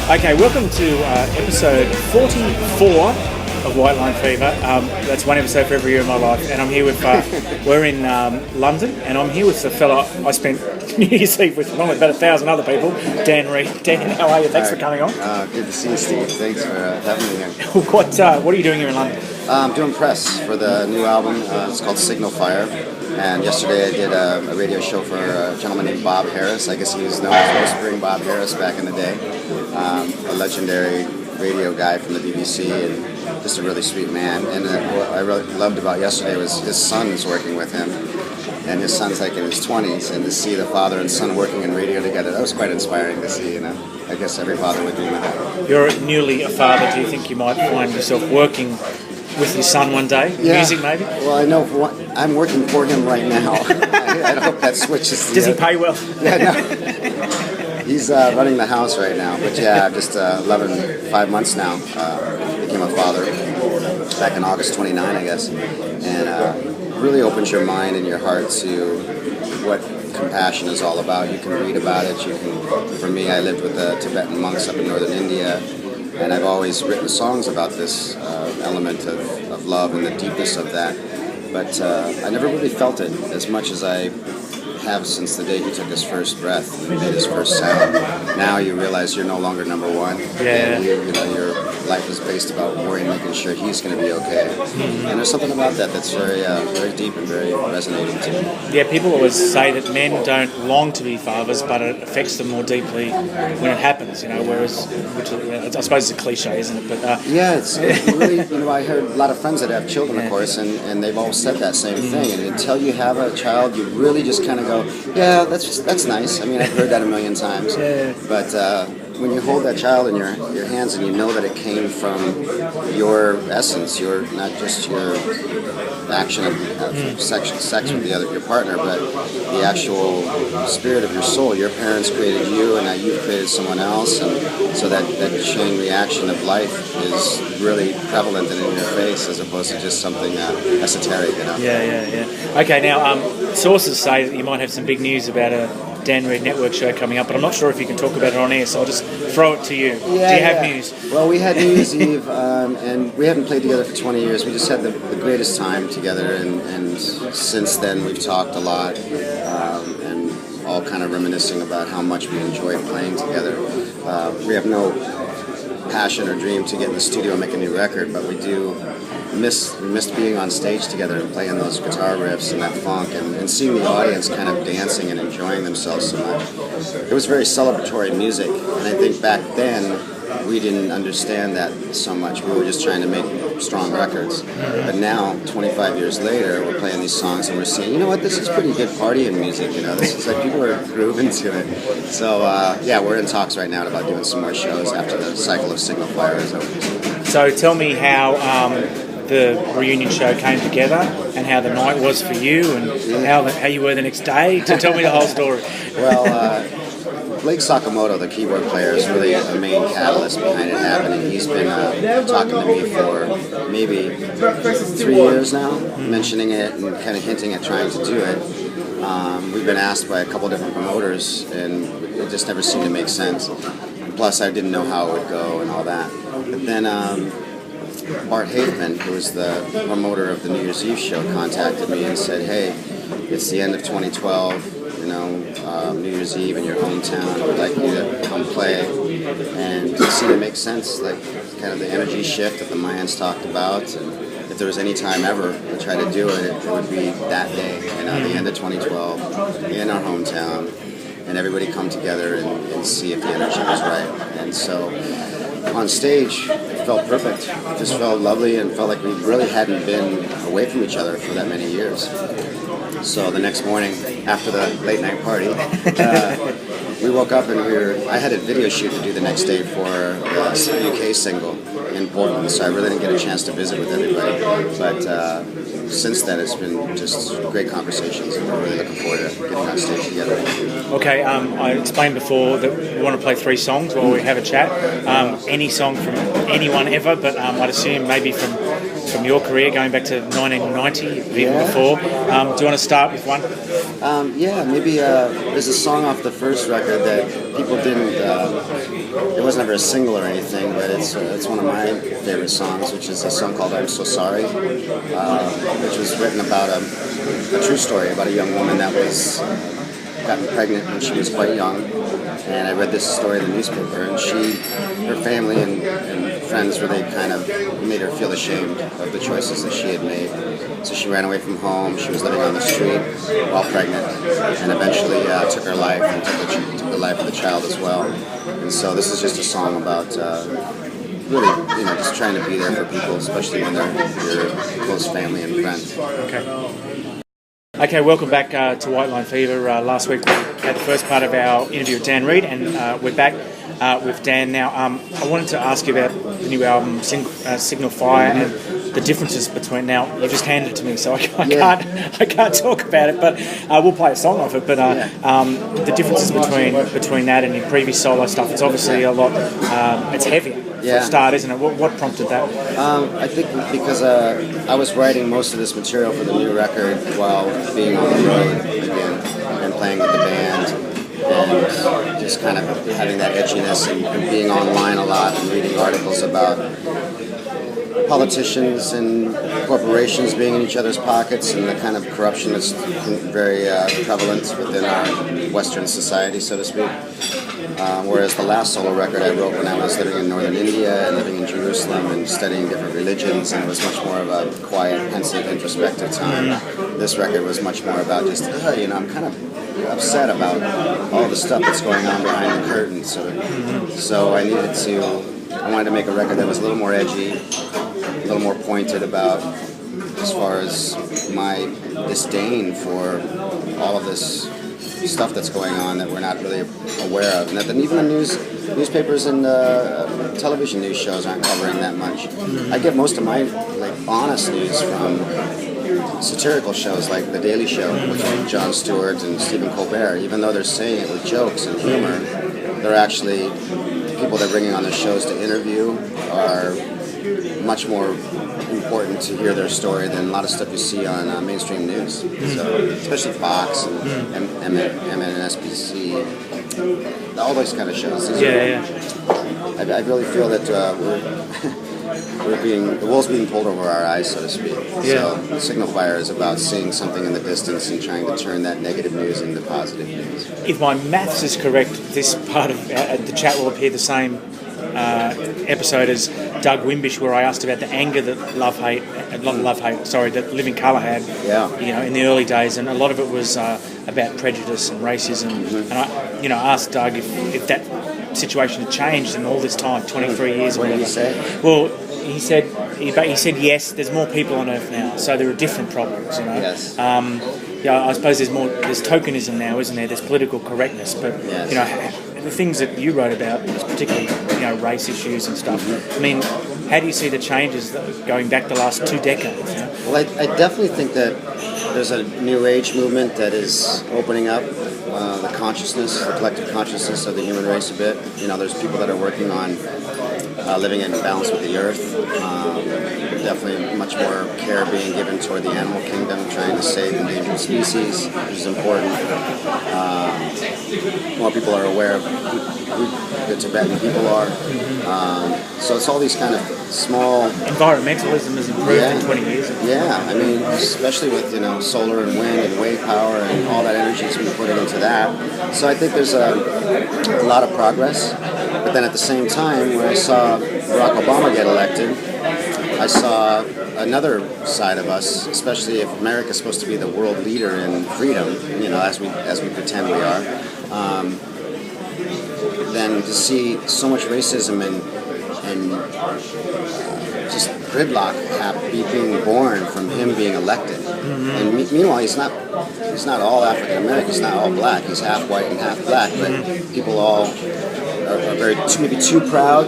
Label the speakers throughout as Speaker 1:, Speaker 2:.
Speaker 1: Okay, welcome to episode 44 of White Line Fever. That's one episode for every year of my life, and I'm here with, we're in London, and I'm here with the fella I spent New Year's Eve with, along with about 1,000 other people, Dan Reed. Dan, how are you? Thanks for coming on.
Speaker 2: Good to see you, Steve. Thanks for having me here.
Speaker 1: What are you doing here in London?
Speaker 2: I'm doing press for the new album. It's called Signal Fire. And yesterday I did a radio show for a gentleman named Bob Harris. I guess he was known as Whispering Bob Harris back in the day. A legendary radio guy from the BBC and just a really sweet man. And what I really loved about yesterday was his son is working with him. And his son's like in his 20s. And to see the father and son working in radio together, that was quite inspiring to see, you know. I guess every father would dream of that.
Speaker 1: You're newly a father. Do you think you might find yourself working with your son one day?
Speaker 2: Yeah.
Speaker 1: Music, maybe?
Speaker 2: Well, I know I'm working for him right now. I hope that switches.
Speaker 1: Does he pay well?
Speaker 2: Yeah, no. He's running the house right now. But yeah, I've just 5 months now. Became a father back in August 29, I guess. And really opens your mind and your heart to what compassion is all about. You can read about it. For me, I lived with the Tibetan monks up in northern India. And I've always written songs about this element of love and the deepness of that. But I never really felt it as much as I have since the day he took his first breath and made his first sound. Now you realize you're no longer number one.
Speaker 1: Yeah.
Speaker 2: And your life is based about worrying, making sure he's going to be okay. Mm-hmm. And there's something about that that's very, very deep and very resonating to me.
Speaker 1: Yeah, people always say that men don't long to be fathers, but it affects them more deeply when it happens. You know, whereas, which I suppose it's a cliche, isn't it? But
Speaker 2: yeah, it's really. I heard a lot of friends that have children, of course, and they've all said that same thing. And until you have a child, you really just kind of go, yeah, that's nice. I mean, I've heard that a million times.
Speaker 1: Yeah.
Speaker 2: But when you hold that child in your hands and you know that it came from your essence, not just your action of sex with your partner, but the actual spirit of your soul. Your parents created you, and now you've created someone else, and so that chain reaction of life is really prevalent and in your face, as opposed to just something esoteric. You know?
Speaker 1: Yeah. Okay, now sources say that you might have some big news about a Dan Reed Network show coming up, but I'm not sure if you can talk about it on air, so I'll just throw it to you. Do you have news?
Speaker 2: Well, we had New Year's Eve, and we haven't played together for 20 years. We just had the greatest time together, and since then we've talked a lot, and all kind of reminiscing about how much we enjoy playing together. We have no passion or dream to get in the studio and make a new record, but we missed being on stage together and playing those guitar riffs and that funk and seeing the audience kind of dancing and enjoying themselves so much. It was very celebratory music, and I think back then we didn't understand that so much. We were just trying to make strong records. But now, 25 years later, we're playing these songs and we're saying, you know what, this is pretty good partying music, you know, this is like people are grooving to it. So yeah, we're in talks right now about doing some more shows after the cycle of Signal Fire is over.
Speaker 1: So tell me how the reunion show came together and how the night was for you and how you were the next day. To tell me the whole story.
Speaker 2: Well, Blake Sakamoto, the keyboard player, is really a main catalyst behind it happening. He's been talking to me for maybe 3 years now, mentioning it and kind of hinting at trying to do it. We've been asked by a couple different promoters, and it just never seemed to make sense. Plus, I didn't know how it would go and all that. But then Bart Haveman, who was the promoter of the New Year's Eve show, contacted me and said, hey, it's the end of 2012, New Year's Eve in your hometown. I would like you to come play. And it seemed to make sense, like kind of the energy shift that the Mayans talked about. And if there was any time ever to try to do it, it would be that day, the end of 2012, in our hometown. And everybody come together and see if the energy was right. And so on stage, it felt perfect. It just felt lovely and felt like we really hadn't been away from each other for that many years. So the next morning, after the late night party, we woke up and I had a video shoot to do the next day for the UK single in Portland, so I really didn't get a chance to visit with everybody. But since then, it's been just great conversations, and we're really looking forward to getting on stage together.
Speaker 1: Okay, I explained before that we want to play 3 songs while we have a chat. Any song from anyone ever, but I'd assume maybe from from your career, going back to 1990, even before. Do you want to start with one?
Speaker 2: Maybe there's a song off the first record that people didn't. It wasn't ever a single or anything, but it's one of my favorite songs, which is a song called "I'm So Sorry," which was written about a true story about a young woman that was gotten pregnant when she was quite young. And I read this story in the newspaper, and her family and friends really kind of made her feel ashamed of the choices that she had made. So she ran away from home. She was living on the street while pregnant, and eventually took her life and took the life of the child as well. And so this is just a song about really, just trying to be there for people, especially when they're your close family and friends.
Speaker 1: Okay, welcome back to White Line Fever. Last week we had the first part of our interview with Dan Reed, and we're back with Dan now. I wanted to ask you about the new album, Signal Fire, and the differences between. Now you just handed it to me, so I can't talk about it, but we'll play a song of it. But the differences between that and your previous solo stuff, it's obviously a lot. It's heavier. For a start, isn't it? What prompted that?
Speaker 2: I think because I was writing most of this material for the new record while being on the road again and playing with the band and just kind of having that edginess and being online a lot and reading articles about politicians and corporations being in each other's pockets and the kind of corruption that's very prevalent within our Western society, so to speak. Whereas the last solo record I wrote when I was living in northern India and living in Jerusalem and studying different religions, and it was much more of a quiet, pensive, introspective time. This record was much more about just, I'm kind of upset about all the stuff that's going on behind the curtain. So I wanted to make a record that was a little more edgy, a little more pointed about as far as my disdain for all of this stuff that's going on that we're not really aware of, and that even the newspapers and television news shows aren't covering that much. I get most of my honest news from satirical shows like The Daily Show, which is Jon Stewart and Stephen Colbert. Even though they're saying it with jokes and humor, they're actually people they're bringing on their shows to interview are much more important to hear their story than a lot of stuff you see on mainstream news. So, especially Fox and MSNBC, all those kind of shows. I really feel that the wool's being pulled over our eyes, so to speak. So Signal Fire is about seeing something in the distance and trying to turn that negative news into positive news.
Speaker 1: If my maths is correct, this part of the chat will appear the same episode as Doug Wimbish, where I asked about the anger that that Living Colour had, in the early days, and a lot of it was about prejudice and racism. And I asked Doug if that situation had changed in all this time, 23 years.
Speaker 2: What did he say?
Speaker 1: Well, he said yes. There's more people on Earth now, so there are different problems.
Speaker 2: Yes.
Speaker 1: I suppose there's tokenism now, isn't there? There's political correctness, but the things that you wrote about, particularly race issues and stuff. I mean, how do you see the changes going back the last 2 decades?
Speaker 2: Well, I definitely think that there's a new age movement that is opening up the consciousness, the collective consciousness of the human race a bit. There's people that are working on living in balance with the earth. Definitely much more care being given toward the animal kingdom, trying to save endangered species, which is important. More people are aware of who the Tibetan people are. So it's all these kind of small...
Speaker 1: Environmentalism has improved in 20 years.
Speaker 2: Yeah, I mean, especially with, solar and wind and wave power and all that energy that's been put into that. So I think there's a lot of progress. But then at the same time, when I saw Barack Obama get elected, I saw another side of us, especially if America is supposed to be the world leader in freedom, as we pretend we are, then to see so much racism and just gridlock being born from him being elected. And meanwhile, he's not all African American. He's not all black. He's half white and half black. But people all are maybe too proud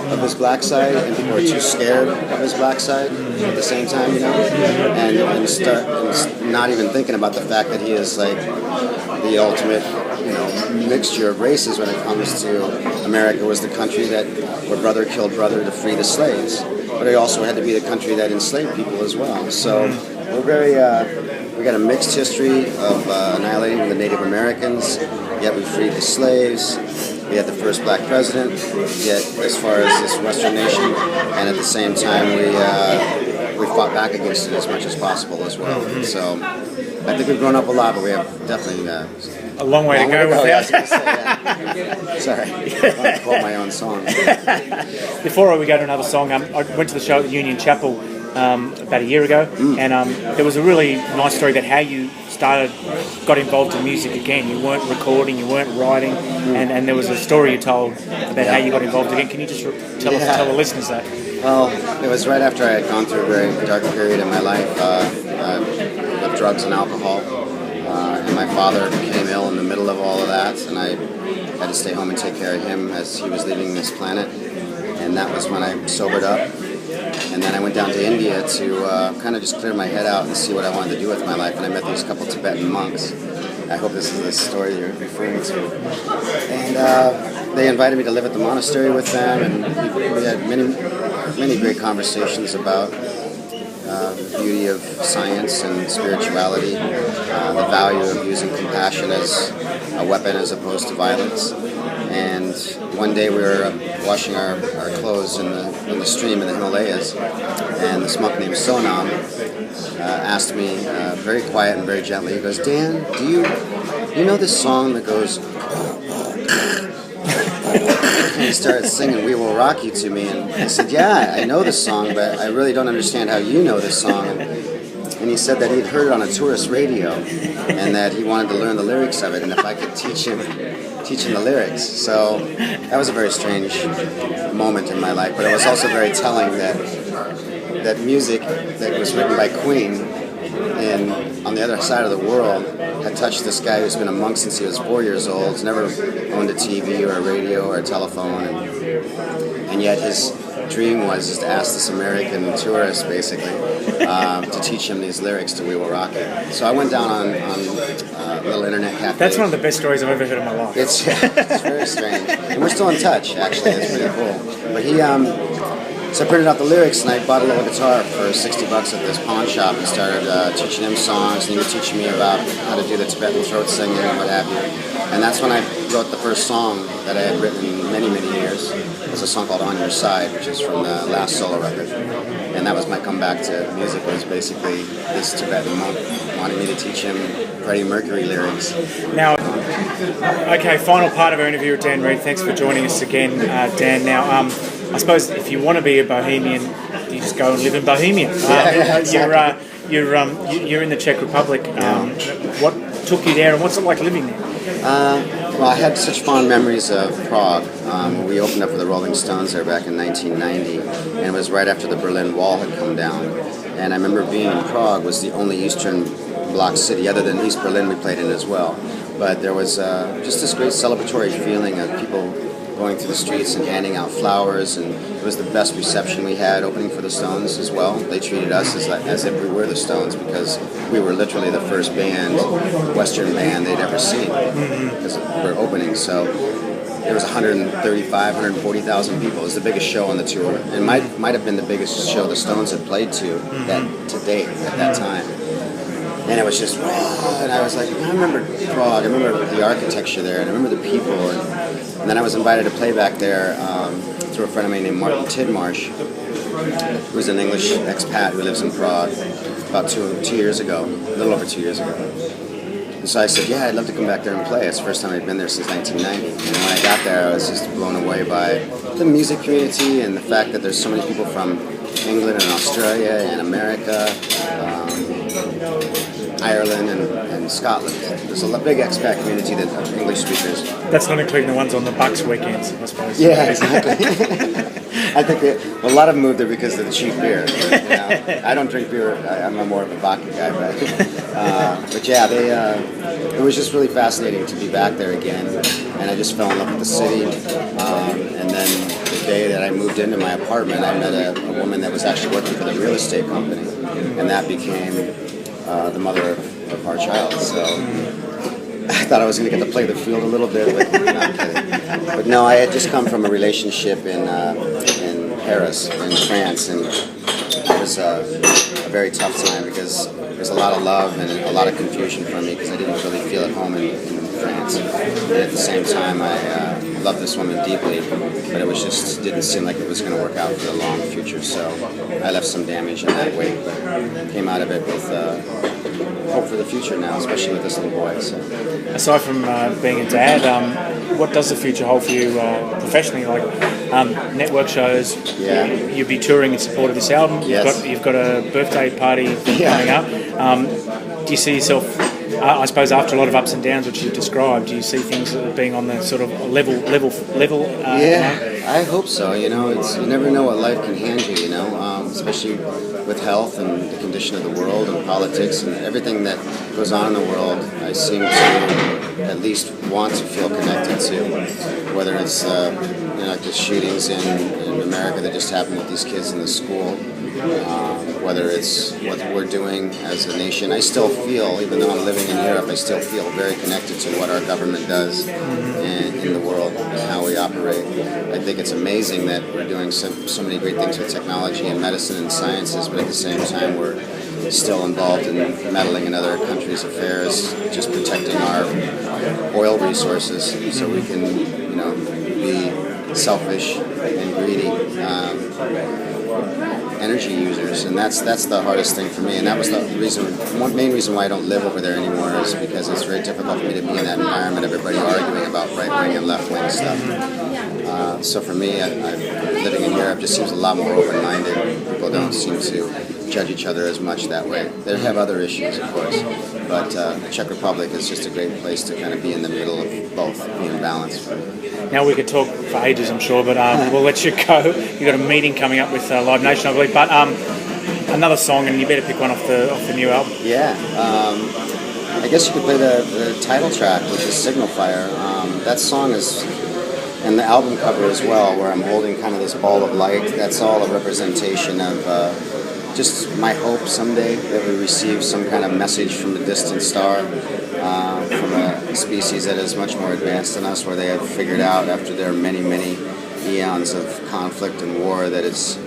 Speaker 2: of his black side, and people are too scared of his black side at the same time, and start not even thinking about the fact that he is the ultimate, mixture of races when it comes to America was the country where brother killed brother to free the slaves. but it also had to be the country that enslaved people as well. So we're very, we got a mixed history of annihilating the Native Americans, yet we freed the slaves. We had the first black president, yet as far as this Western nation, and at the same time we fought back against it as much as possible as well. So I think we've grown up a lot, but we have definitely
Speaker 1: a long way to go with that.
Speaker 2: Sorry, I quote my own song.
Speaker 1: Before we go to another song, I went to the show at the Union Chapel about a year ago, and there was a really nice story about how you got involved in music again. You weren't recording, you weren't writing, and there was a story you told about how you got involved again. Can you just tell the listeners that?
Speaker 2: Well, it was right after I had gone through a very dark period in my life of drugs and alcohol, and my father became ill in the middle of all of that, and I had to stay home and take care of him as he was leaving this planet, and that was when I sobered up. And then I went down to India to kind of just clear my head out and see what I wanted to do with my life. And I met these couple Tibetan monks. I hope this is the story you're referring to. And they invited me to live at the monastery with them, and we had many great conversations about the beauty of science and spirituality, the value of using compassion as a weapon as opposed to violence. And one day we were washing our clothes in the stream in the Himalayas, and this monk named Sonam asked me very quiet and very gently, he goes, "Dan, do you know this song that goes..." And he started singing "We Will Rock You" to me, and I said, "Yeah, I know this song, but I really don't understand how you know this song." And he said that he'd heard it on a tourist radio, and that he wanted to learn the lyrics of it, and if I could teach him the lyrics. So that was a very strange moment in my life, but it was also very telling that music that was written by Queen and on the other side of the world had touched this guy who's been a monk since he was 4 years old, has never owned a TV or a radio or a telephone, and yet his dream was just to ask this American tourist basically to teach him these lyrics to "We Will Rock You." So I went down on a little internet cafe.
Speaker 1: That's one of the best stories I've ever heard in my life.
Speaker 2: It's very strange, and we're still in touch. Actually, it's pretty cool. But so I printed out the lyrics, and I bought a little guitar for $60 at this pawn shop and started teaching him songs, and he was teaching me about how to do the Tibetan throat singing and what have you. And that's when I wrote the first song that I had written in many years. It was a song called "On Your Side," which is from the last solo record. And that was my comeback to music. It was basically this Tibetan monk wanting me to teach him Freddie Mercury lyrics.
Speaker 1: Now, okay, final part of our interview with Dan Reed. Thanks for joining us again, Dan. Now, I suppose if you want to be a bohemian, you just go and live in Bohemia.
Speaker 2: Exactly.
Speaker 1: You're in the Czech Republic. What took you there, and what's it like living there?
Speaker 2: Well, I had such fond memories of Prague. We opened up for the Rolling Stones there back in 1990, and it was right after the Berlin Wall had come down. And I remember being in Prague was the only Eastern Bloc city, other than East Berlin we played in as well. But there was just this great celebratory feeling of people going through the streets and handing out flowers, and it was the best reception we had opening for the Stones as well. They treated us as if we were the Stones, because we were literally the first Western band they'd ever seen, because we're opening. So there was 135, 140,000 people. It was the biggest show on the tour, and might have been the biggest show the Stones had played to date at that time. And it was just, and I was like, I remember Prague, I remember the architecture there, and I remember the people, and then I was invited to play back there through a friend of mine named Martin Tidmarsh, who's an English expat who lives in Prague, about 2 years ago, a little over 2 years ago. And so I said, yeah, I'd love to come back there and play. It's the first time I'd been there since 1990. And when I got there, I was just blown away by the music community and the fact that there's so many people from England and Australia and America, Ireland and Scotland. There's a big expat community of English speakers.
Speaker 1: That's not including the ones on the Bucks weekends, I suppose.
Speaker 2: Yeah, exactly. I think a lot of them moved there because of the cheap beer. You know? I don't drink beer. I'm more of a vodka guy, but yeah, it was just really fascinating to be back there again, and I just fell in love with the city. And then the day that I moved into my apartment, I met a woman that was actually working for the real estate company, and that became the mother of our child. So I thought I was going to get to play the field a little bit, but no, I'm kidding. But no, I had just come from a relationship in Paris in France, and it was a very tough time because there's a lot of love and a lot of confusion for me because I didn't really feel at home in France. And at the same time, I loved this woman deeply, but it was just didn't seem like it was going to work out for the long future. So I left some damage in that wake, but came out of it with hope for the future now, especially with this little boy. So.
Speaker 1: Aside from being a dad, what does the future hold for you professionally? Like network shows,
Speaker 2: Yeah.
Speaker 1: you'll be touring in support of this album.
Speaker 2: Yes.
Speaker 1: You've got a birthday party coming up. Do you see yourself, I suppose, after a lot of ups and downs, which you described, do you see things being on the sort of level?
Speaker 2: Yeah, I hope so. You know, you never know what life can hand you. You know, especially with health and the condition of the world and politics and everything that goes on in the world. I seem to at least want to feel connected to, whether it's like the shootings in America that just happened with these kids in the school. Whether it's what we're doing as a nation, I still feel, even though I'm living in Europe, I still feel very connected to what our government does in the world and how we operate. I think it's amazing that we're doing so many great things with technology and medicine and sciences, but at the same time we're still involved in meddling in other countries' affairs, just protecting our oil resources so we can, be selfish and greedy. Energy users, and that's the hardest thing for me, and that was the main reason why I don't live over there anymore is because it's very difficult for me to be in that environment, everybody arguing about right-wing and left-wing stuff. So for me, living in Europe just seems a lot more open-minded. People don't seem to judge each other as much that way. They have other issues, of course, but the Czech Republic is just a great place to kind of be in the middle of both, be in balance.
Speaker 1: Now we could talk for ages, I'm sure, but we'll let you go. You've got a meeting coming up with Live Nation, I believe. But another song, and you better pick one off the new album.
Speaker 2: Yeah, I guess you could play the title track, which is Signal Fire. That song is, and the album cover as well, where I'm holding kind of this ball of light. That's all a representation of just my hope someday that we receive some kind of message from a distant star. From a species that is much more advanced than us, where they have figured out after their many, many eons of conflict and war that it's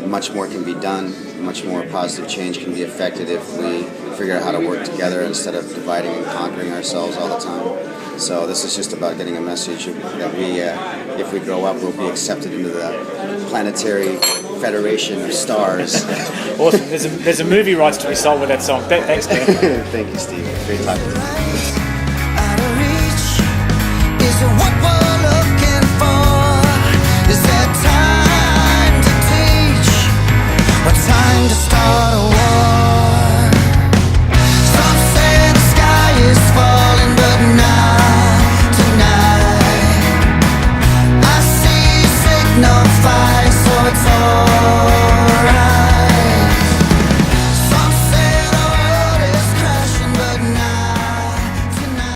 Speaker 2: much more can be done, much more positive change can be affected if we figure out how to work together instead of dividing and conquering ourselves all the time. So this is just about getting a message that we, if we grow up, we'll be accepted into the planetary federation of stars.
Speaker 1: Awesome. There's a movie rights to be sold with that song. Thanks, Dan.
Speaker 2: Thank you, Steve. Great talking to you.